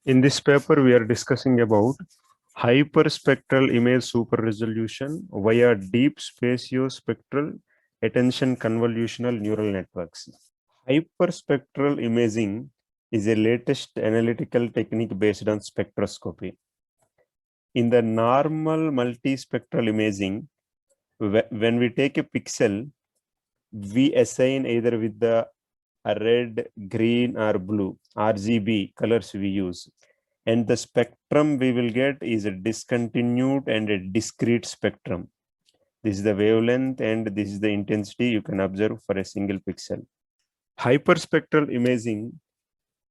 In this paper, we are discussing about hyperspectral image super resolution via deep spatiospectral attention convolutional neural networks. Hyperspectral imaging is a latest analytical technique based on spectroscopy. In the normal multispectral imaging, when we take a pixel, we assign either with the red, green, or blue RGB colors we use. And the spectrum we will get is a discontinued and a discrete spectrum. This is the wavelength and this is the intensity you can observe for a single pixel. Hyperspectral imaging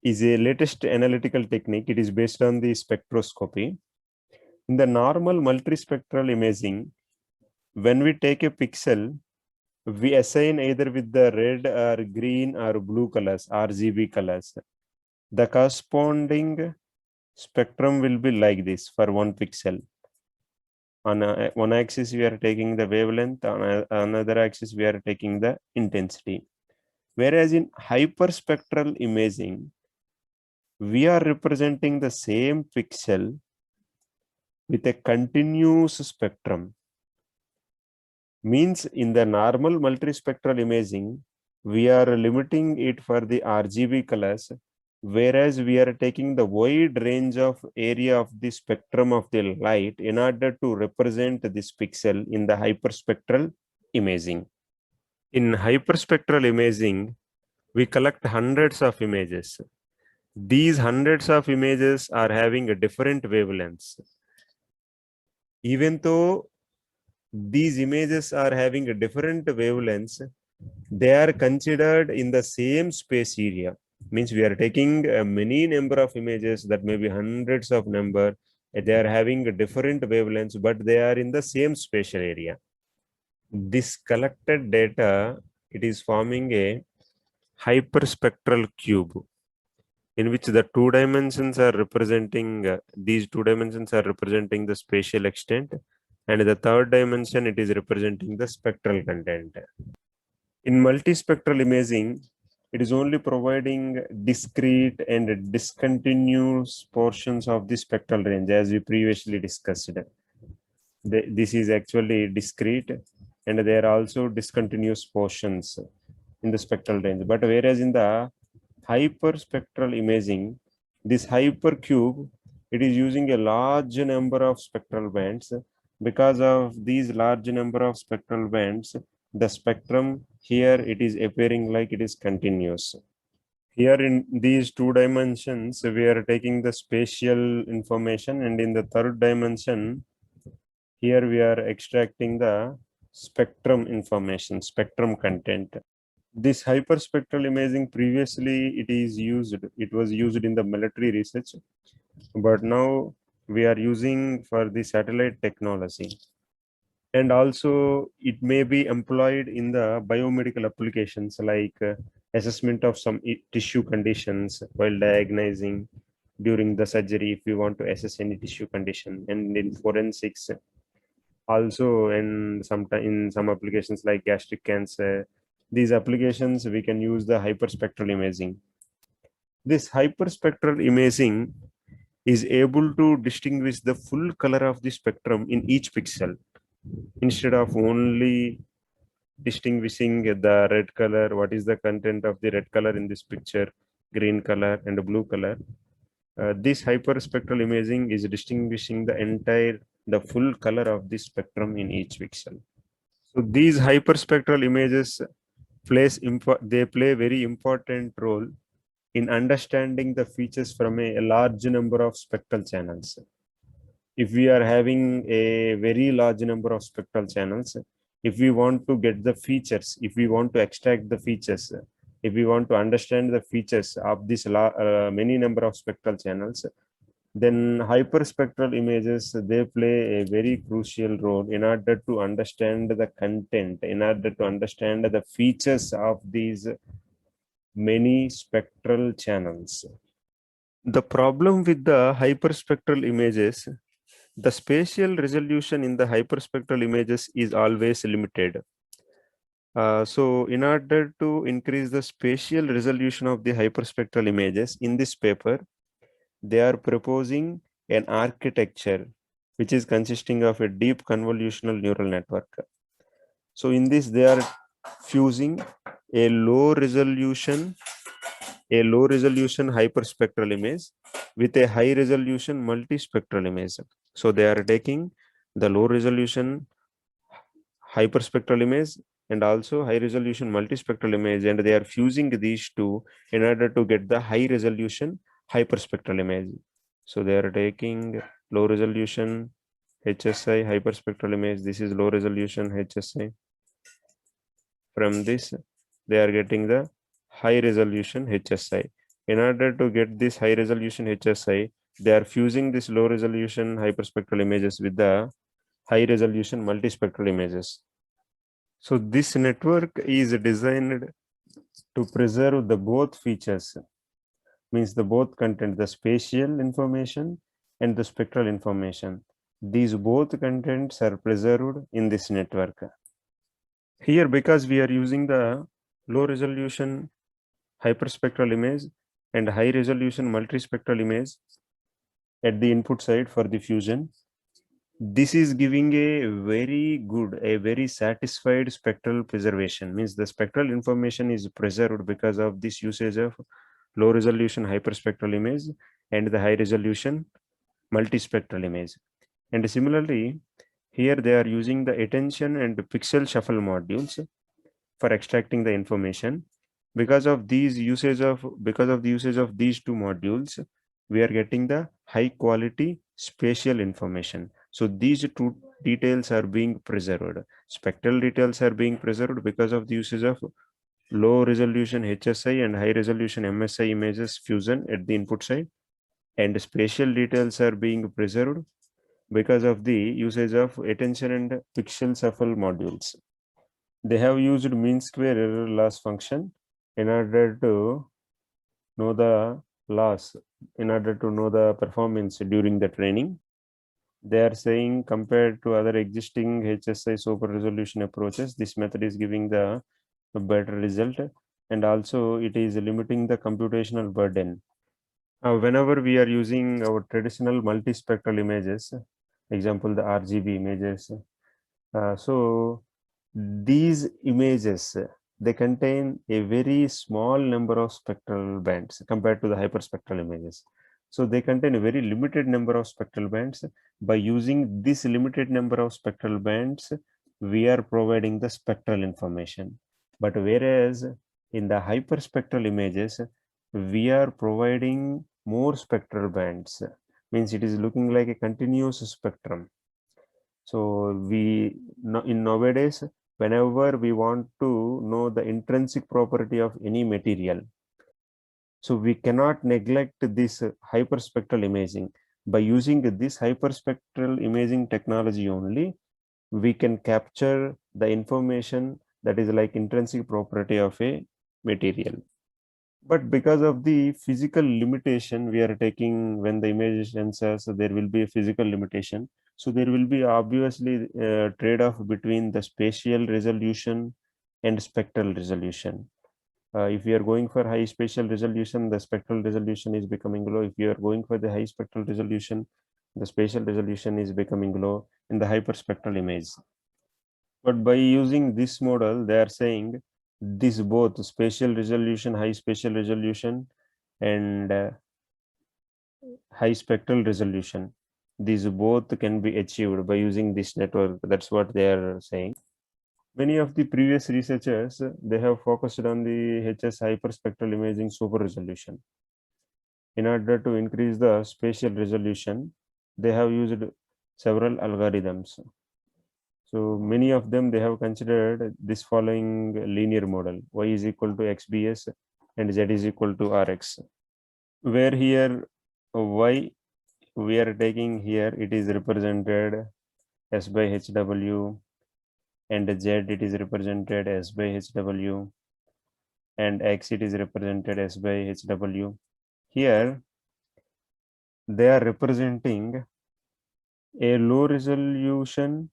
is a latest analytical technique. It is based on the spectroscopy. In the normal multispectral imaging, when we take a pixel, we assign either with the red or green or blue colors, RGB colors. The corresponding spectrum will be like this for one pixel. On one axis, we are taking the wavelength. On another axis, we are taking the intensity. Whereas in hyperspectral imaging, we are representing the same pixel with a continuous spectrum. Means in the normal multispectral imaging, we are limiting it for the RGB colors, whereas we are taking the wide range of area of the spectrum of the light in order to represent this pixel in the hyperspectral imaging. In hyperspectral imaging, we collect hundreds of images. These hundreds of images are having a different wavelengths. Even though these images are having a different wavelengths, they are considered in the same space area. Means we are taking many number of images, that may be hundreds of number. They are having a different wavelengths, but they are in the same spatial area. This collected data, it is forming a hyperspectral cube in which the two dimensions are representing, these two dimensions are representing the spatial extent, and the third dimension, it is representing the spectral content. In multispectral imaging, it is only providing discrete and discontinuous portions of the spectral range, as we previously discussed. This is actually discrete, and there are also discontinuous portions in the spectral range. But whereas in the hyperspectral imaging, this hypercube, it is using a large number of spectral bands. Because of these large number of spectral bands, the spectrum here, it is appearing like it is continuous. Here in these two dimensions, we are taking the spatial information, and in the third dimension, here we are extracting the spectrum information, spectrum content. This hyperspectral imaging, previously it was used in the military research, but now we are using for the satellite technology. And also it may be employed in the biomedical applications, like assessment of some tissue conditions while diagnosing during the surgery, if we want to assess any tissue condition, and in forensics also, and sometimes in some applications like gastric cancer, these applications we can use the hyperspectral imaging. This hyperspectral imaging is able to distinguish the full color of the spectrum in each pixel, instead of only distinguishing the red color, what is the content of the red color in this picture, green color and blue color. This hyperspectral imaging is distinguishing the full color of the spectrum in each pixel. So these hyperspectral images they play a very important role in understanding the features from a large number of spectral channels. If we are having a very large number of spectral channels, if we want to get the features, if we want to extract the features, if we want to understand the features of this many number of spectral channels, then hyperspectral images, they play a very crucial role in order to understand the content, in order to understand the features of these many spectral channels. The problem with the hyperspectral images, the spatial resolution in the hyperspectral images is always limited. So in order to increase the spatial resolution of the hyperspectral images, in this paper, they are proposing an architecture which is consisting of a deep convolutional neural network. So in this, they are fusing a low resolution hyperspectral image with a high resolution multispectral image. So they are taking the low resolution hyperspectral image and also high resolution multispectral image, and they are fusing these two in order to get the high resolution hyperspectral image. So they are taking low resolution HSI hyperspectral image. This is low resolution HSI. From this, they are getting the high resolution HSI. In order to get this high resolution HSI, they are fusing this low resolution hyperspectral images with the high resolution multispectral images. So this network is designed to preserve the both features, means the both content, the spatial information and the spectral information. These both contents are preserved in this network. Here, because we are using the low resolution hyperspectral image and high resolution multispectral image at the input side for the fusion, this is giving a very satisfied spectral preservation, means the spectral information is preserved because of this usage of low resolution hyperspectral image and the high resolution multispectral image. And similarly, here they are using the attention and pixel shuffle modules for extracting the information. Because of the usage of these two modules, we are getting the high quality spatial information. So these two details are being preserved. Spectral details are being preserved because of the usage of low resolution HSI and high resolution MSI images fusion at the input side, and spatial details are being preserved because of the usage of attention and pixel shuffle modules. They have used mean square error loss function in order to know the loss, in order to know the performance during the training. They are saying compared to other existing HSI super resolution approaches, this method is giving the better result, and also it is limiting the computational burden. Whenever we are using our traditional multispectral images, example the RGB images, so these images, they contain a very small number of spectral bands compared to the hyperspectral images. So they contain a very limited number of spectral bands. By using this limited number of spectral bands, we are providing the spectral information. But whereas in the hyperspectral images, we are providing more spectral bands, means it is looking like a continuous spectrum. So we in nowadays, whenever we want to know the intrinsic property of any material, so we cannot neglect this hyperspectral imaging. By using this hyperspectral imaging technology only, we can capture the information that is like intrinsic property of a material. But because of the physical limitation we are taking when the image sensors, so there will be a physical limitation. So there will be obviously a trade-off between the spatial resolution and spectral resolution. If you are going for high spatial resolution, the spectral resolution is becoming low. If you are going for the high spectral resolution, the spatial resolution is becoming low in the hyperspectral image. But by using this model, they are saying this both spatial resolution, high spatial resolution, and high spectral resolution, these both can be achieved by using this network. That's what they are saying. Many of the previous researchers, they have focused on the HS hyperspectral imaging super resolution. In order to increase the spatial resolution, they have used several algorithms. So many of them, they have considered this following linear model: y is equal to xbs and z is equal to rx, where here y we are taking here, it is represented s by hw, and z it is represented s by hw, and x it is represented s by hw. Here they are representing a low resolution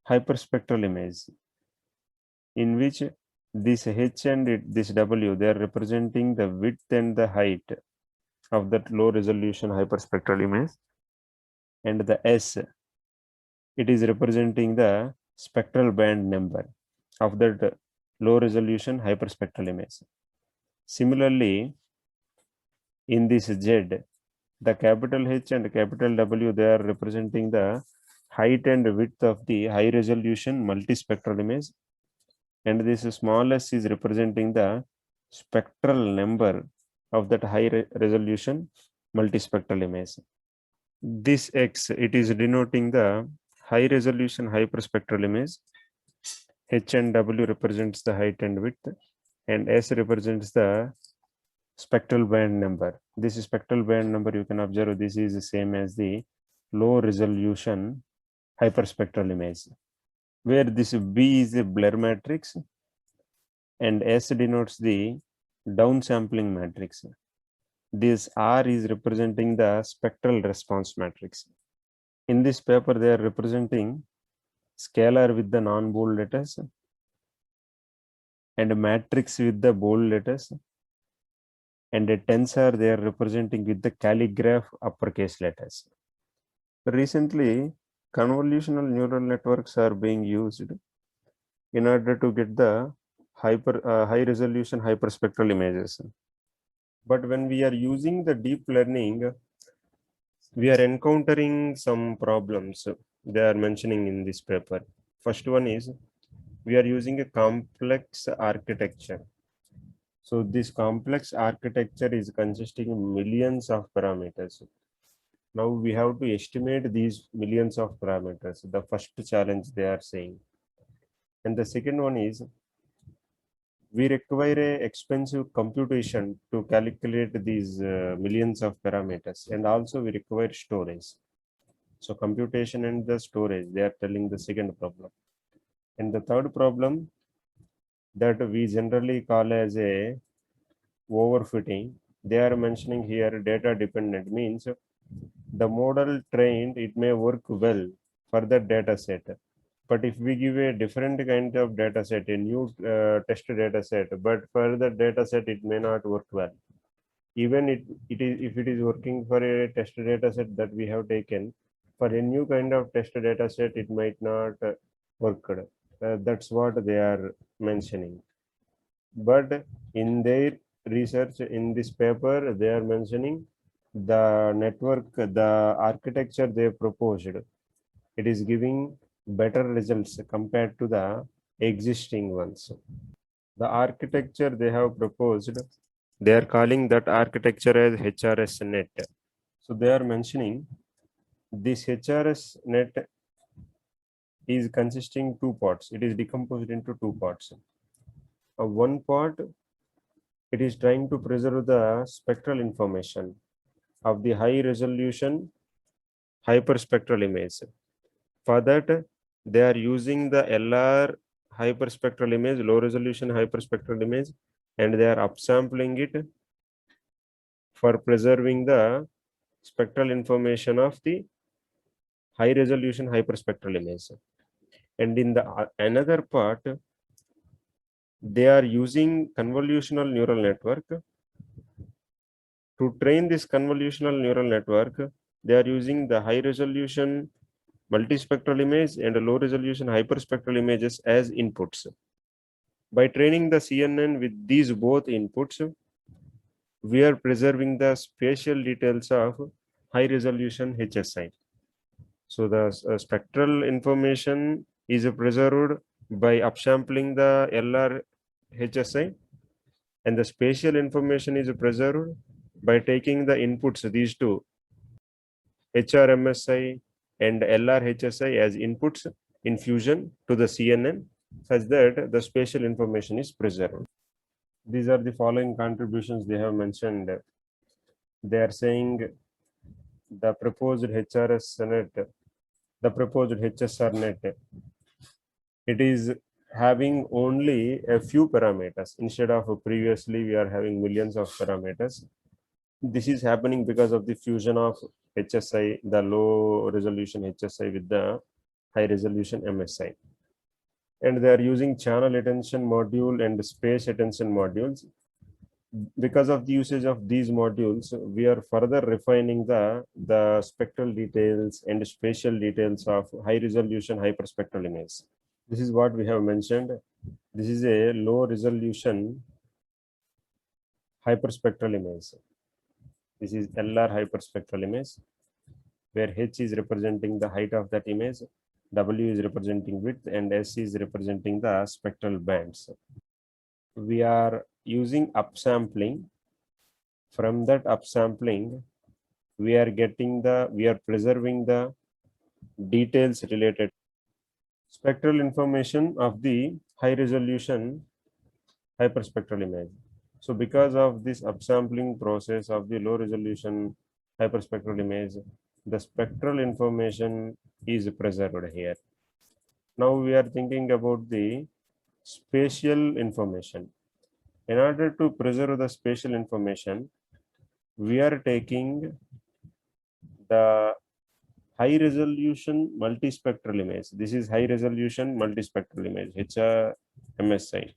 hyperspectral image in which this h and this w, they are representing the width and the height of that low resolution hyperspectral image, and the S, it is representing the spectral band number of that low resolution hyperspectral image. Similarly, in this Z, the capital H and capital W, they are representing the height and width of the high resolution multispectral image, and this small s is representing the spectral number of that high resolution multispectral image. This X, it is denoting the high resolution hyperspectral image. H and W represents the height and width, and S represents the spectral band number. This spectral band number, you can observe, this is the same as the low resolution hyperspectral image, where this B is a blur matrix and S denotes the downsampling matrix. This R is representing the spectral response matrix. In this paper, they are representing scalar with the non-bold letters and a matrix with the bold letters, and a tensor they are representing with the calligraph uppercase letters. Recently, convolutional neural networks are being used in order to get the high resolution hyperspectral images. But when we are using the deep learning, we are encountering some problems they are mentioning in this paper. First one is we are using a complex architecture. So this complex architecture is consisting of millions of parameters. Now we have to estimate these millions of parameters. The first challenge they are saying. And the second one is we require a expensive computation to calculate these millions of parameters, and also we require storage. So computation and the storage, they are telling the second problem. And the third problem that we generally call as a overfitting, they are mentioning here data dependent, means the model trained, it may work well for the data set. But if we give a different kind of data set, a new test data set, but for the data set, it may not work well. Even if it is working for a test data set that we have taken, for a new kind of test data set, it might not work. That's what they are mentioning. But in their research in this paper, they are mentioning the network, the architecture they proposed, it is giving better results compared to the existing ones. The architecture they have proposed, they are calling that architecture as HRS net. So they are mentioning this HRS net is consisting two parts. It is decomposed into two parts. One part, it is trying to preserve the spectral information of the high resolution hyperspectral image. For that, they are using the LR hyperspectral image, low resolution hyperspectral image, and they are upsampling it for preserving the spectral information of the high resolution hyperspectral image. And in the another part, they are using convolutional neural network. To train this convolutional neural network, they are using the high resolution multispectral image and low resolution hyperspectral images as inputs. By training the CNN with these both inputs, we are preserving the spatial details of high resolution HSI. So the spectral information is preserved by upsampling the LR HSI, and the spatial information is preserved by taking the inputs, these two, HRMSI and LRHSI as inputs in fusion to the CNN, such that the spatial information is preserved. These are the following contributions they have mentioned. They are saying the proposed HRS net, the proposed HSR net, it is having only a few parameters instead of previously we are having millions of parameters. This is happening because of the fusion of HSI, the low resolution HSI with the high resolution MSI. And they are using channel attention module and space attention modules. Because of the usage of these modules, we are further refining the spectral details and spatial details of high resolution hyperspectral image. This is what we have mentioned. This is a low resolution hyperspectral image. This is LR hyperspectral image, where H is representing the height of that image, W is representing width, and S is representing the spectral bands. We are using upsampling. From that upsampling, we are preserving the details related spectral information of the high resolution hyperspectral image. So because of this upsampling process of the low resolution hyperspectral image, the spectral information is preserved here. Now we are thinking about the spatial information. In order to preserve the spatial information, we are taking the high resolution multispectral image. This is high resolution multispectral image, HMSI.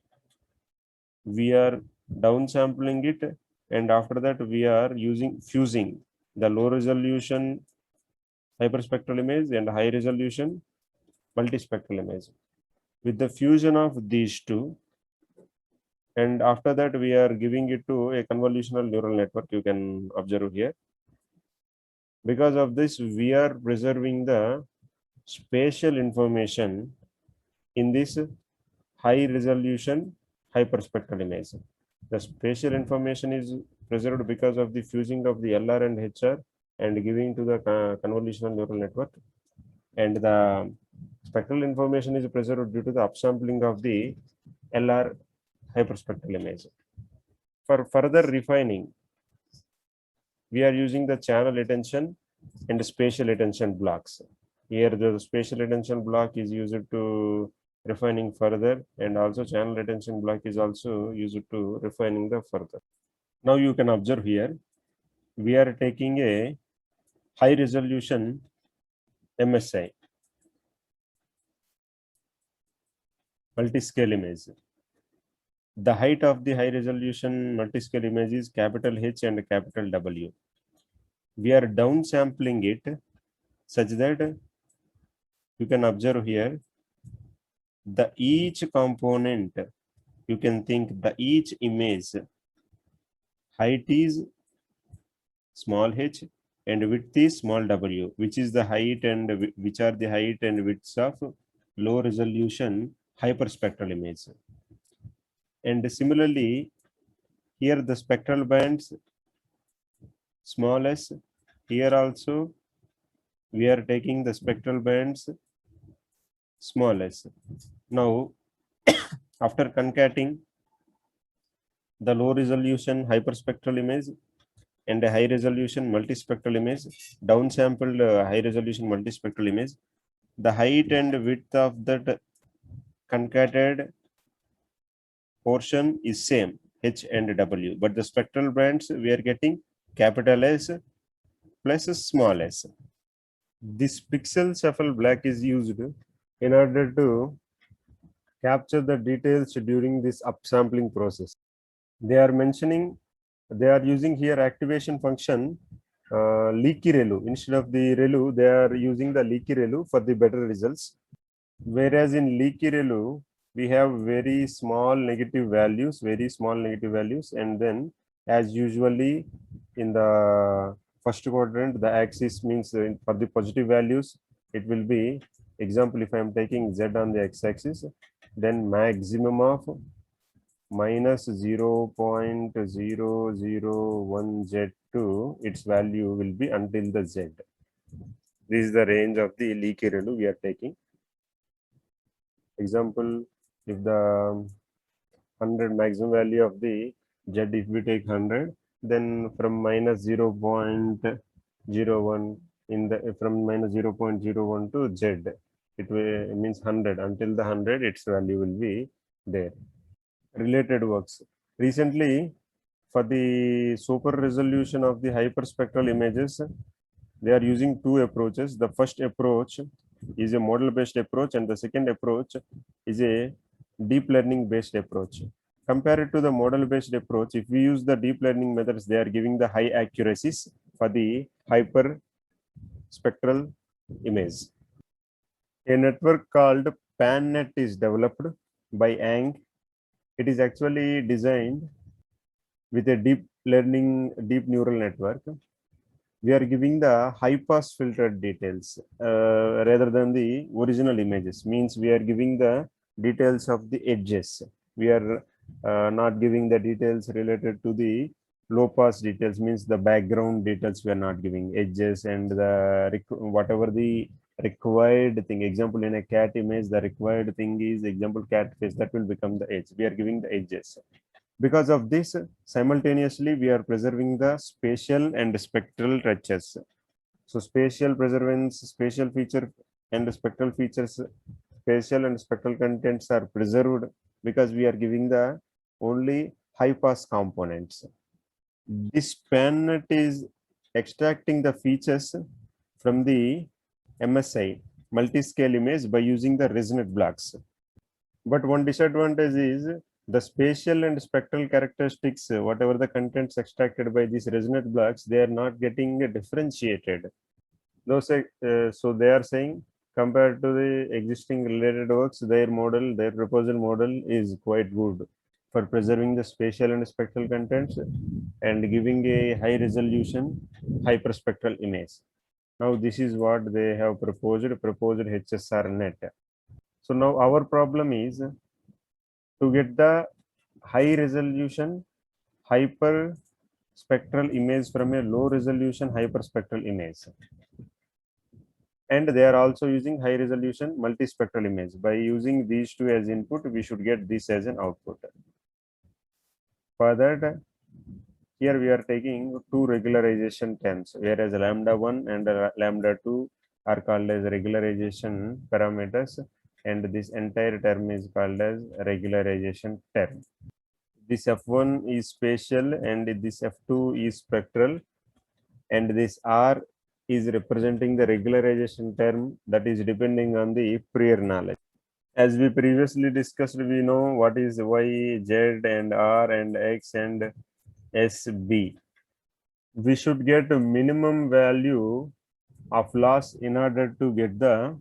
We are downsampling it, and after that we are fusing the low resolution hyperspectral image and high resolution multispectral image. With the fusion of these two, and after that we are giving it to a convolutional neural network, you can observe here. Because of this, we are preserving the spatial information in this high resolution hyperspectral image. The spatial information is preserved because of the fusing of the LR and HR and giving to the convolutional neural network, and the spectral information is preserved due to the upsampling of the LR hyperspectral image. For further refining, we are using the channel attention and spatial attention blocks. Here the spatial attention block is used to refining further, and also channel attention block is also used to refining the further. Now you can observe here, we are taking a high resolution MSI, multi-scale image. The height of the high resolution multi-scale image is capital H and capital W. We are downsampling it such that you can observe here the each component, you can think the each image height is small h and width is small w, which is the height and which are the height and widths of low resolution hyperspectral image. And similarly, here the spectral bands small s, here also we are taking the spectral bands small s. Now, after concatenating the low resolution hyperspectral image and a high resolution multispectral image, downsampled high resolution multispectral image, the height and width of that concatenated portion is same, H and W, but the spectral bands we are getting capital S plus small s. This pixel shuffle black is used in order to capture the details during this upsampling process. They are using here activation function leaky ReLU. Instead of the ReLU, they are using the leaky ReLU for the better results. Whereas in leaky ReLU, we have very small negative values, and then as usually in the first quadrant, the axis means for the positive values, it will be, example, if I am taking Z on the x-axis, then maximum of minus 0.001 Z to its value will be until the Z. This is the range of the leaky ReLU we are taking. Example, if the 100 maximum value of the Z, if we take 100, then from minus 0.01 from minus 0.01 to Z, it means 100. Until the 100, its value will be there. Related works. Recently, for the super resolution of the hyperspectral images, they are using two approaches. The first approach is a model-based approach, and the second approach is a deep learning-based approach. Compare it to the model-based approach. If we use the deep learning methods, they are giving the high accuracies for the hyperspectral image. A network called PANNet is developed by Ang. It is actually designed with a deep neural network. We are giving the high pass filtered details rather than the original images. Means we are giving the details of the edges. We are not giving the details related to the low pass details, means the background details we are not giving, edges and the whatever the required thing. Example, in a cat image, the required thing is example cat face, that will become the edge. We are giving the edges. Because of this, simultaneously we are preserving the spatial and spectral touches. So spatial preservance, spatial feature and spectral features, spatial and spectral contents are preserved because we are giving the only high pass components. This PANNet is extracting the features from the MSI, multi-scale image, by using the resonant blocks. But one disadvantage is the spatial and spectral characteristics, whatever the contents extracted by these resonant blocks, they are not getting differentiated. Those, so they are saying compared to the existing related works, their proposal model is quite good for preserving the spatial and spectral contents and giving a high resolution hyperspectral image. Now this is what they have proposed HSR net. So now our problem is to get the high resolution hyperspectral image from a low resolution hyperspectral image. And they are also using high resolution multispectral image. By using these two as input, we should get this as an output. For that, here we are taking two regularization terms, whereas lambda1 and lambda2 are called as regularization parameters, and this entire term is called as regularization term. This F1 is spatial and this F2 is spectral, and this R is representing the regularization term that is depending on the prior knowledge. As we previously discussed, we know what is Y, Z and R and X and SB. We should get a minimum value of loss in order to get the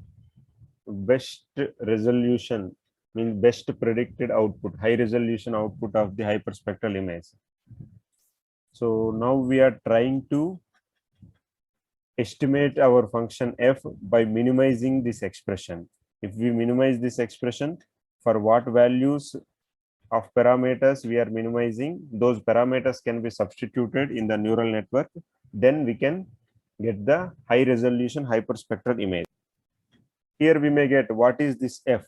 best resolution, means best predicted output, high resolution output of the hyperspectral image. So now we are trying to estimate our function f by minimizing this expression. If we minimize this expression, for what values of parameters we are minimizing, those parameters can be substituted in the neural network, then we can get the high resolution hyperspectral image. Here we may get what is this f.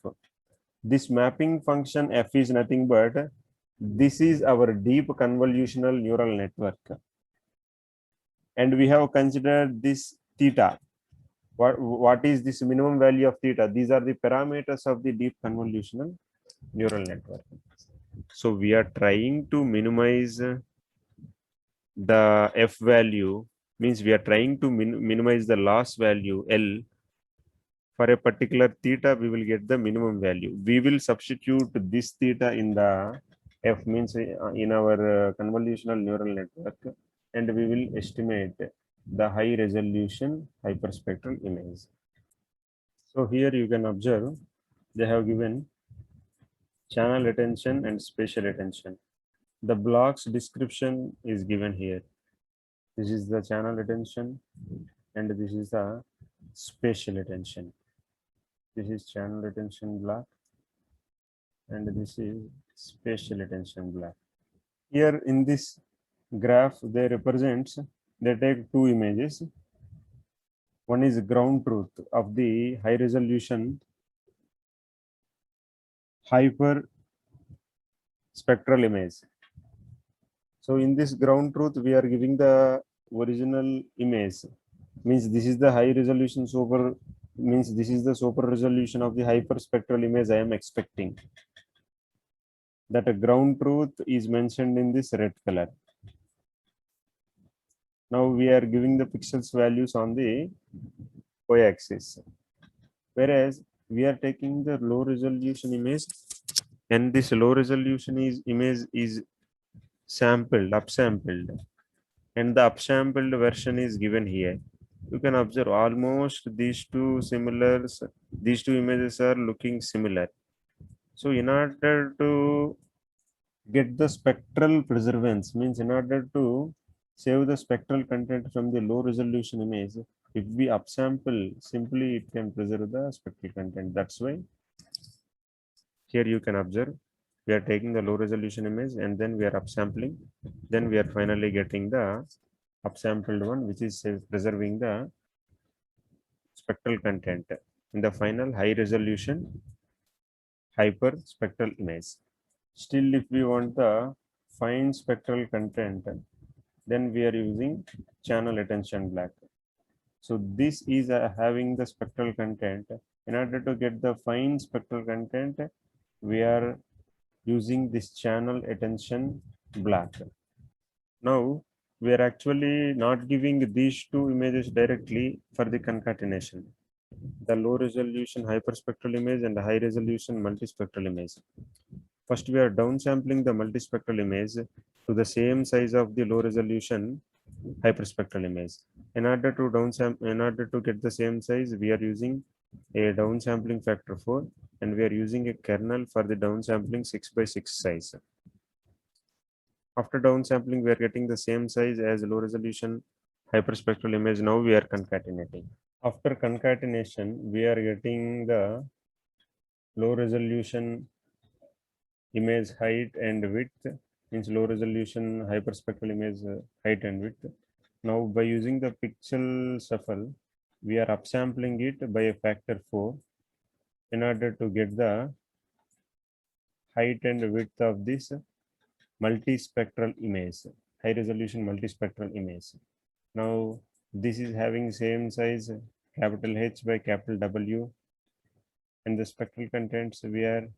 This mapping function f is nothing but this is our deep convolutional neural network, and we have considered this theta. What is this minimum value of theta? These are the parameters of the deep convolutional neural network. So we are trying to minimize the f value, means we are trying to minimize the loss value L. For a particular theta, we will get the minimum value. We will substitute this theta in the f, means in our convolutional neural network, and we will estimate the high resolution hyperspectral image. So here you can observe they have given channel attention and spatial attention. The blocks description is given here. This is the channel attention and this is the spatial attention. This is channel attention block and this is spatial attention block. Here in this graph, they take two images. One is ground truth of the high resolution hyperspectral image. So in this ground truth, we are giving the original image, means this is the high resolution means this is the super resolution of the hyperspectral image I am expecting. That a ground truth is mentioned in this red color. Now we are giving the pixels values on the y-axis, whereas we are taking the low resolution image and this low resolution image is upsampled, and the upsampled version is given here. You can observe almost these two images are looking similar. So in order to get the spectral preservance, means in order to save the spectral content from the low resolution image, if we upsample, simply it can preserve the spectral content. That's why here you can observe we are taking the low resolution image and then we are upsampling. Then we are finally getting the upsampled one, which is preserving the spectral content in the final high resolution hyperspectral image. Still, if we want the fine spectral content, then we are using channel attention black. So this is having the spectral content. In order to get the fine spectral content, we are using this channel attention black. Now we are actually not giving these two images directly for the concatenation. The low resolution hyperspectral image and the high resolution multispectral image. First, we are downsampling the multispectral image to the same size of the low resolution hyperspectral image. In order to get the same size, we are using a downsampling factor 4, and we are using a kernel for the downsampling 6 by 6 size. After downsampling, we are getting the same size as low resolution hyperspectral image. Now we are concatenating. After concatenation, we are getting the low resolution image height and width, means low resolution hyperspectral image height and width. Now by using the pixel shuffle, we are upsampling it by a factor 4 in order to get the height and width of this multispectral image, high resolution multispectral image. Now this is having same size capital H by capital W, and the spectral contents we are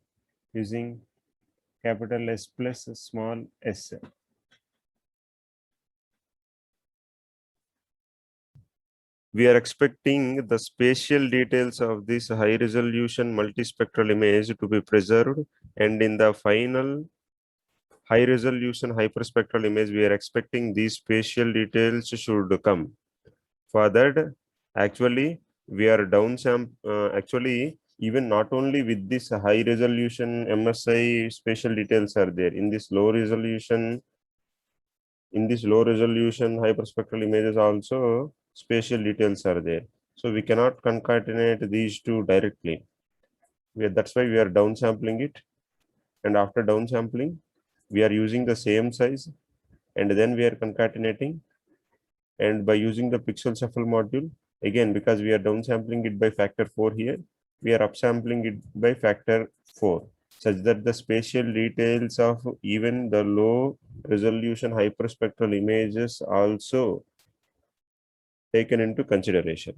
using capital S plus small s. We are expecting the spatial details of this high resolution multispectral image to be preserved, and in the final high resolution hyperspectral image, we are expecting these spatial details should come. For that, actually, we are actually, even not only with this high resolution MSI spatial details are there in this low resolution. In this low resolution hyperspectral images also spatial details are there. So we cannot concatenate these two directly. That's why we are downsampling it. And after downsampling, we are using the same size, and then we are concatenating. And by using the pixel shuffle module, again, because we are downsampling it by factor 4 here, we are upsampling it by factor 4, such that the spatial details of even the low resolution hyperspectral images also taken into consideration.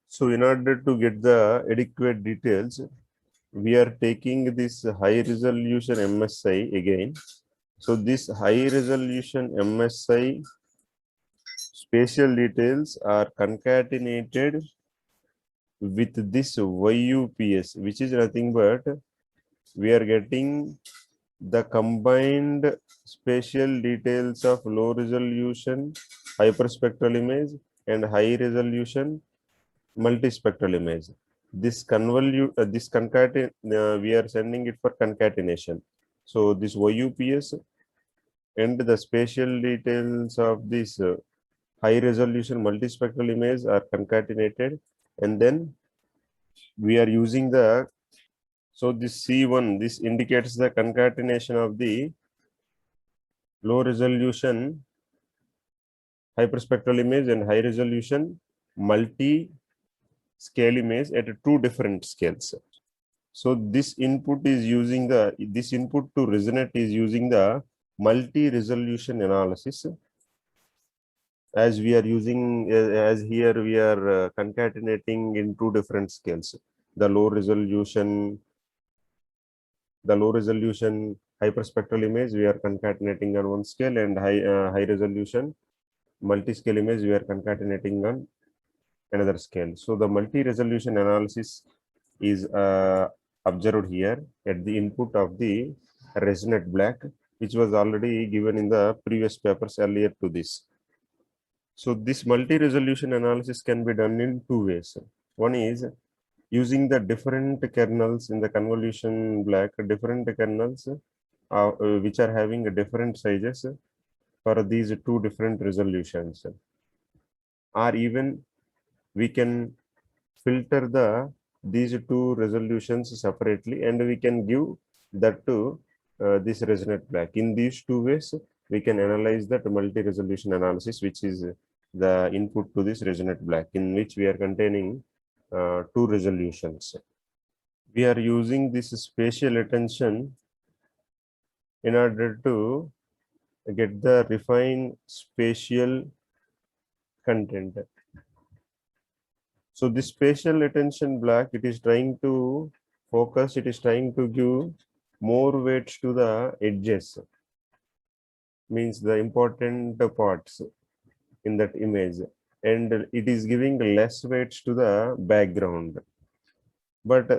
So in order to get the adequate details, we are taking this high resolution MSI again. So this high resolution MSI spatial details are concatenated with this YUPS, which is nothing but we are getting the combined spatial details of low resolution hyperspectral image and high resolution multispectral image. This we are sending it for concatenation. So this YUPS and the spatial details of this high resolution multispectral image are concatenated, and then we are using the, so this C1, this indicates the concatenation of the low resolution hyperspectral image and high resolution multi scale image at two different scales. So this input is using this input to resonate is using the multi resolution analysis, as we are using, as here we are concatenating in two different scales. The low resolution hyperspectral image we are concatenating on one scale, and high resolution multi-scale image we are concatenating on another scale. So the multi-resolution analysis is observed here at the input of the resonant black, which was already given in the previous papers earlier to this. So this multi-resolution analysis can be done in two ways. One is using the different kernels in the convolution black, different kernels which are having different sizes for these two different resolutions. Or even we can filter these two resolutions separately, and we can give that to this resonant black. In these two ways, we can analyze that multi-resolution analysis, which is the input to this resonant black, in which we are containing two resolutions. We are using this spatial attention in order to get the refined spatial content. So this spatial attention black, it is trying to focus, it is trying to give more weights to the edges, means the important parts in that image, and it is giving less weights to the background. But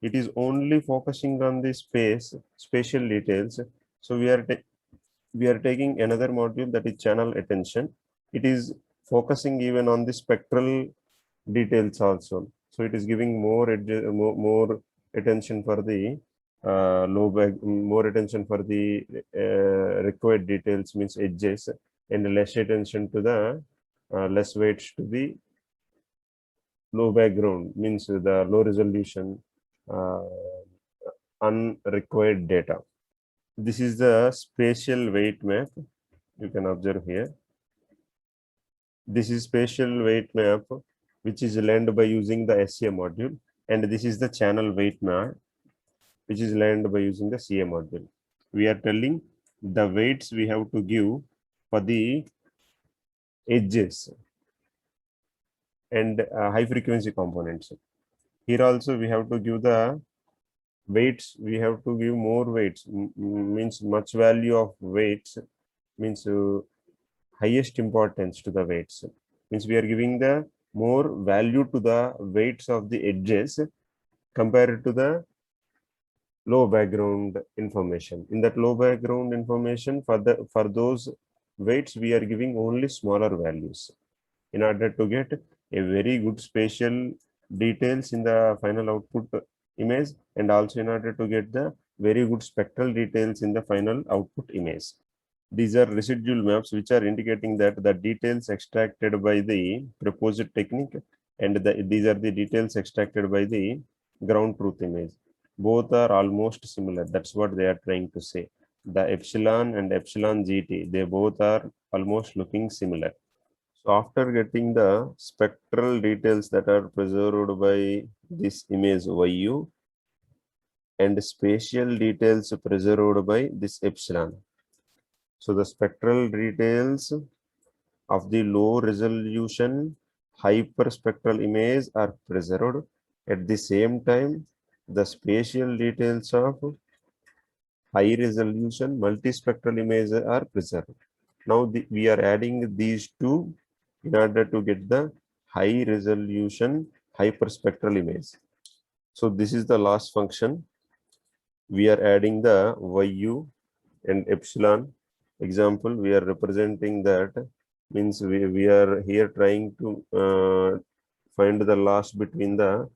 it is only focusing on the spatial details. So we are taking another module, that is channel attention. It is focusing even on the spectral details also. So it is giving more attention for the more attention for the required details, means edges, and less attention to the less weights to the low background, means the low resolution unrequired data. This is the spatial weight map. You can observe here. This is spatial weight map, which is learned by using the SCA module, and this is the channel weight map, which is learned by using the CA module. We are telling the weights we have to give for the edges and high frequency components. Here also we have to give the weights. We have to give more weights, means much value of weights, means highest importance to the weights, means we are giving the more value to the weights of the edges compared to the low background information. In that low background information, for those weights, we are giving only smaller values in order to get a very good spatial details in the final output image, and also in order to get the very good spectral details in the final output image. These are residual maps, which are indicating that the details extracted by the proposed technique, and these are the details extracted by the ground truth image. Both are almost similar. That's what they are trying to say. The epsilon and epsilon GT, they both are almost looking similar. So after getting the spectral details that are preserved by this image YU, and spatial details preserved by this epsilon. So the spectral details of the low resolution hyperspectral image are preserved. At the same time, the spatial details of high resolution multispectral images are preserved. Now we are adding these two in order to get the high resolution hyperspectral image. So this is the last function. We are adding the YU and epsilon. Example, we are representing that, means we are here trying to find the loss between the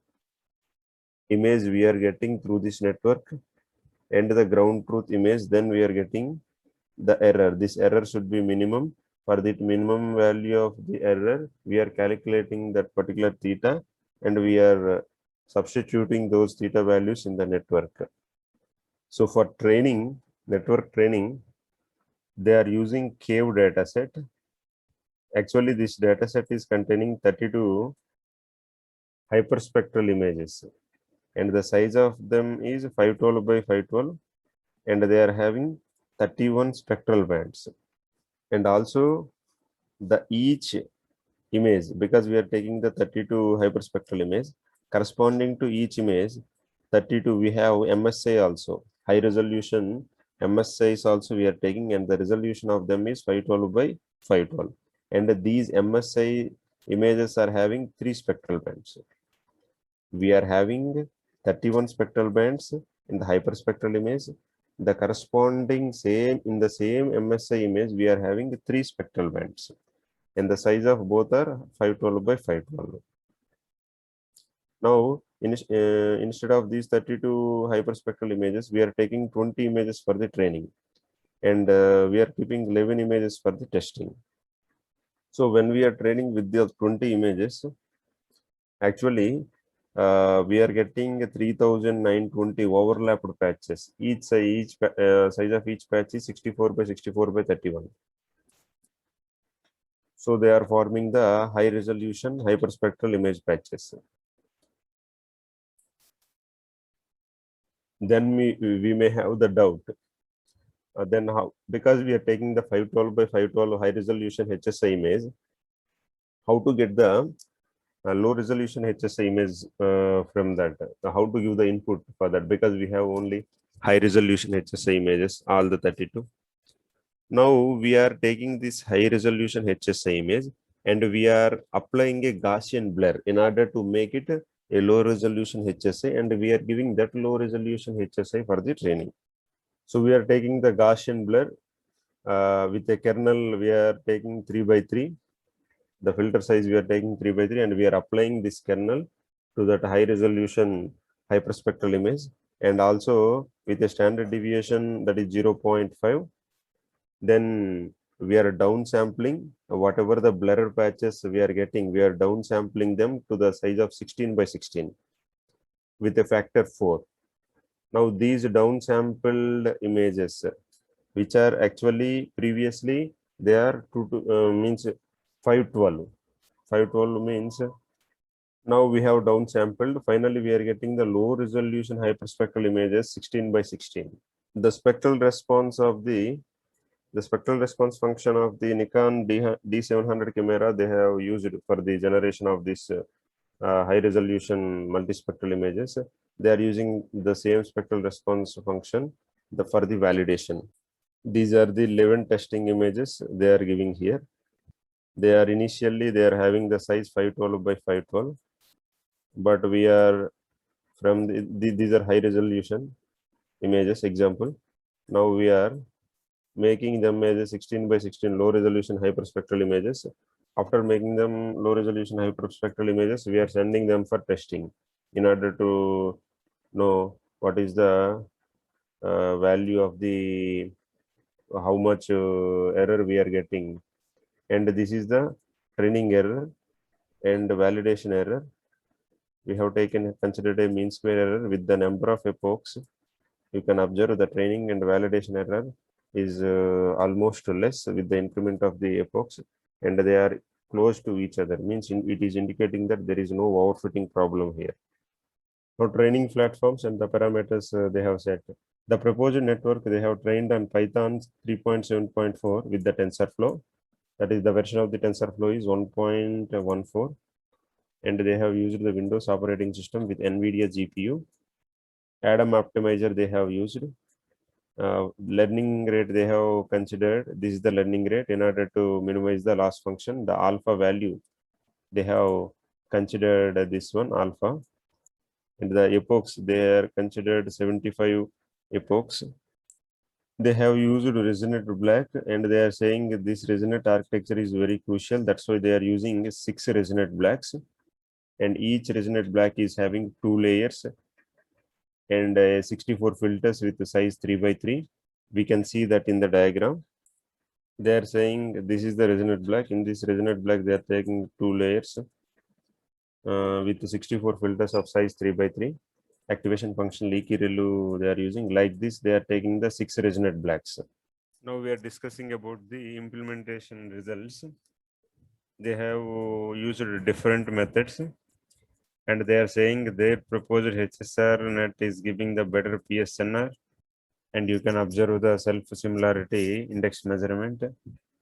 image we are getting through this network and the ground truth image. Then we are getting the error. This error should be minimum. For the minimum value of the error, we are calculating that particular theta, and we are substituting those theta values in the network. So for training, network training, they are using cave dataset. Actually, this dataset is containing 32 hyperspectral images, and the size of them is 512 by 512, and they are having 31 spectral bands. And also the each image, because we are taking the 32 hyperspectral image, corresponding to each image 32, we have MSI also, high resolution MSIs also we are taking, and the resolution of them is 512 by 512. And these MSI images are having 3 spectral bands. We are having 31 spectral bands in the hyperspectral image. The corresponding same in the same MSI image, we are having 3 spectral bands, and the size of both are 512 by 512. Now, instead of these 32 hyperspectral images, we are taking 20 images for the training, and we are keeping 11 images for the testing. So when we are training with the 20 images, actually, we are getting 3,920 overlapped patches. Each size of each patch is 64 by 64 by 31. So they are forming the high resolution hyperspectral image patches. Then we may have the doubt. Then how? Because we are taking the 512 by 512 high resolution HSI image, how to get the low resolution HSI image from that? How to give the input for that? Because we have only high resolution HSI images, all the 32. Now we are taking this high resolution HSI image and we are applying a Gaussian blur in order to make it a low resolution HSI, and we are giving that low resolution HSI for the training. So we are taking the Gaussian blur with a kernel, we are taking 3 by 3. The filter size we are taking 3 by 3, and we are applying this kernel to that high resolution hyperspectral image, and also with a standard deviation that is 0.5. Then we are downsampling whatever the blur patches we are getting, we are downsampling them to the size of 16 by 16 with a factor 4. Now these downsampled images, which are actually previously they are means 512. 512 means now we have downsampled. Finally, we are getting the low resolution hyperspectral images 16 by 16. The spectral response function of the Nikon D700 camera, they have used for the generation of this high resolution multispectral images. They are using the same spectral response function for the validation. These are the 11 testing images they are giving here. They are having the size 512 by 512, but we are from these are high resolution images example. Now we are making them as a 16 by 16 low resolution hyperspectral images. After making them low resolution hyperspectral images, we are sending them for testing in order to know what is the value of the how much error we are getting. And this is the training error and validation error. We have considered a mean square error with the number of epochs. You can observe the training and validation error is almost less with the increment of the epochs, and they are close to each other, means it is indicating that there is no overfitting problem here. Now training platforms and the parameters they have set. The proposed network they have trained on Python 3.7.4 with the TensorFlow. That is the version of the TensorFlow is 1.14, and they have used the Windows operating system with NVIDIA GPU. Adam optimizer they have used. Learning rate they have considered. This is the learning rate in order to minimize the loss function. The alpha value they have considered this one alpha, and the epochs they are considered 75 epochs. They have used resonant black, and they are saying this resonant architecture is very crucial. That's why they are using 6 resonant blacks, and each resonant black is having 2 layers and 64 filters with the size 3 by 3. We can see that in the diagram. They are saying this is the resonant black. In this resonant black, they are taking 2 layers with 64 filters of size 3 by 3. Activation function leaky relu they are using. Like this, they are taking the 6 resonant blacks. Now we are discussing about the implementation results. They have used different methods, and they are saying their proposed HSR net is giving the better PSNR, and you can observe the self-similarity index measurement.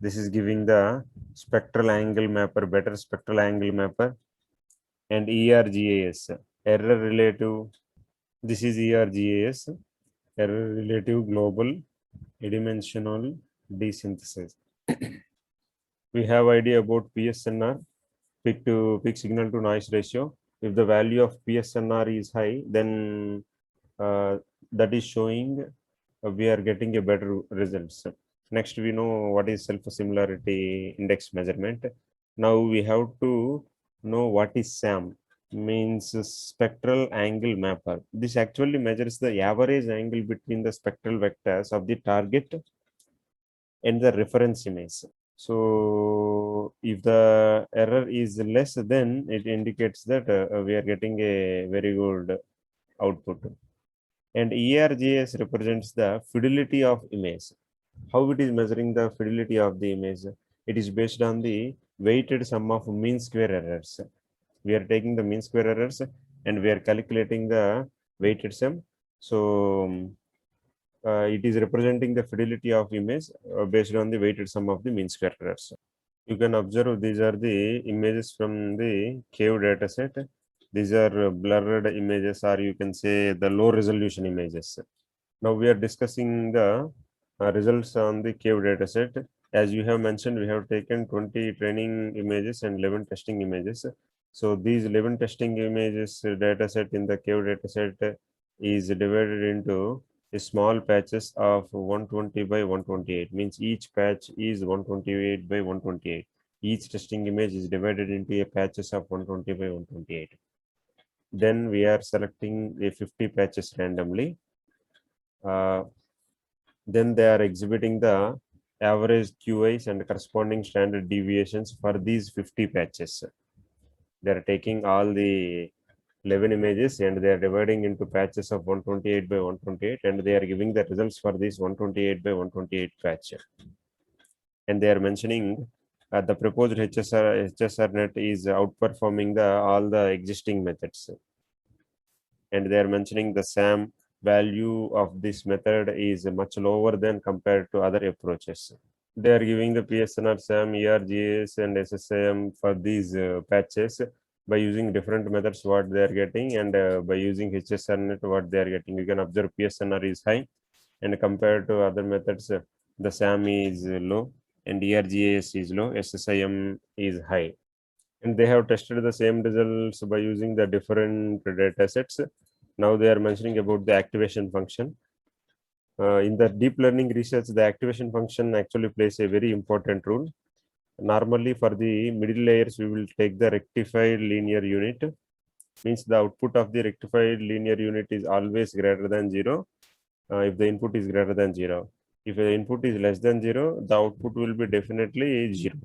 This is giving the spectral angle mapper, better spectral angle mapper, and ERGAS, error relative. This is ERGAS, error relative global adimensional desynthesis. We have idea about PSNR, peak signal to noise ratio. If the value of PSNR is high, then that is showing we are getting a better results. Next, we know what is self-similarity index measurement. Now we have to know what is SAM, means spectral angle mapper. This actually measures the average angle between the spectral vectors of the target and the reference image. So if the error is less, then it indicates that we are getting a very good output. And ERGS represents the fidelity of image. How it is measuring the fidelity of the image? It is based on the weighted sum of mean square errors. We are taking the mean square errors and we are calculating the weighted sum. So it is representing the fidelity of image based on the weighted sum of the mean square errors. You can observe these are the images from the cave dataset. These are blurred images, or you can say the low resolution images. Now we are discussing the results on the cave dataset. As you have mentioned, we have taken 20 training images and 11 testing images. So these 11 testing images dataset in the cave dataset is divided into small patches of 120 by 128, means each patch is 128 by 128. Each testing image is divided into a patches of 120 by 128. Then we are selecting a 50 patches randomly. Then they are exhibiting the average QIs and corresponding standard deviations for these 50 patches. They are taking all the 11 images and they are dividing into patches of 128 by 128, and they are giving the results for this 128 by 128 patch. And they are mentioning the proposed HSR net is outperforming all the existing methods. And they are mentioning the SAM value of this method is much lower than compared to other approaches. They are giving the PSNR, SAM, ERGS, and SSIM for these patches by using different methods what they are getting, and by using HSRNet what they are getting. You can observe PSNR is high, and compared to other methods, the SAM is low, and ERGS is low, SSIM is high. And they have tested the same results by using the different data sets. Now they are mentioning about the activation function. In the deep learning research, the activation function actually plays a very important role. Normally for the middle layers, we will take the rectified linear unit, means the output of the rectified linear unit is always greater than 0 if the input is greater than 0. If the input is less than 0, the output will be definitely 0.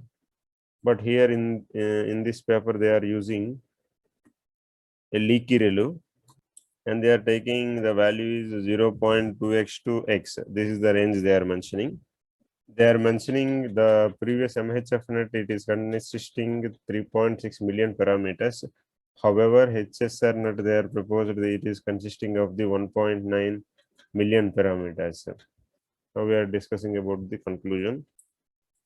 But here in this paper, they are using a leaky ReLU, and they are taking the value is 0.2x to x. This is the range they are mentioning. They are mentioning the previous MHF net, it is consisting 3.6 million parameters. However, HSR net they are proposed that it is consisting of the 1.9 million parameters. Now we are discussing about the conclusion.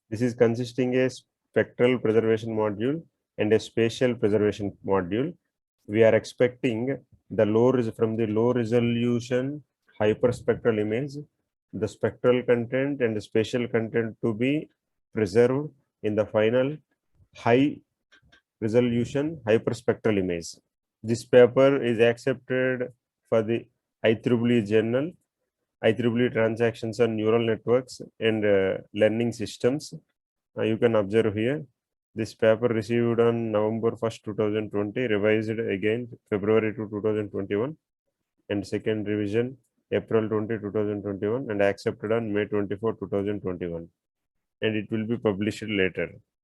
This is consisting a spectral preservation module and a spatial preservation module. We are expecting from the low resolution hyperspectral image, the spectral content and the spatial content to be preserved in the final high resolution hyperspectral image. This paper is accepted for the IEEE journal, IEEE transactions on neural networks and learning systems. You can observe here. This paper received on November 1st, 2020, revised again February 2, 2021, and second revision April 20, 2021, and accepted on May 24, 2021. And it will be published later.